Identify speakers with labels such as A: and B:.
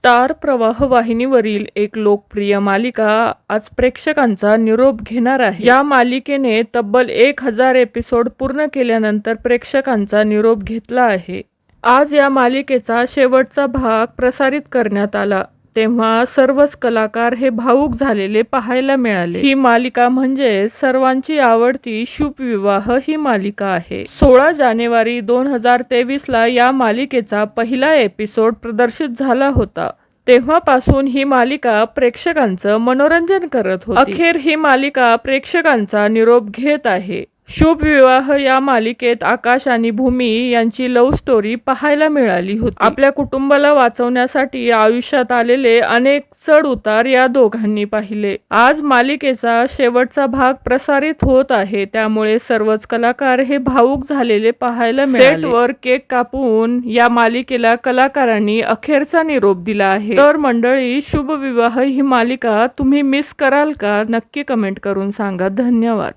A: Star प्रवाह वाहिनीवरील एक लोकप्रिय मालिका आज प्रेक्षकांचा निरोप घेणार आहे. या मालिकेने तब्बल 1000 एपिसोड पूर्ण केल्यानंतर प्रेक्षकांचा निरोप घेतला आहे. आज या मालिकेचा शेवटचा भाग प्रसारित करण्यात आला तेव्हा सर्वच कलाकार हे भावुक झालेले पाहायला मिळाले. ही मालिका म्हणजे सर्वांची आवडती शुभ विवाह ही मालिका आहे. 16 जानेवारी 2023 ला या मालिकेचा पहिला एपिसोड प्रदर्शित झाला होता. तेव्हापासून ही मालिका प्रेक्षकांचं मनोरंजन करत होती. अखेर ही मालिका प्रेक्षकांचा निरोप घेत आहे. शुभ विवाह या मालिकेत आकाश आणि भूमी यांची लव्ह स्टोरी पाहायला मिळाली होती. आपल्या कुटुंबाला वाचवण्यासाठी आयुष्यात आलेले अनेक चढ उतार या दोघांनी पाहिले. आज मालिकेचा शेवटचा भाग प्रसारित होत आहे त्यामुळे सर्वच कलाकार हे भावुक झालेले पाहायला मिळाले. सेटवर केक कापून या मालिकेला कलाकारांनी अखेरचा निरोप दिला आहे. तर मंडळी, शुभ विवाह ही मालिका तुम्ही मिस कराल का? नक्की कमेंट करून सांगा. धन्यवाद.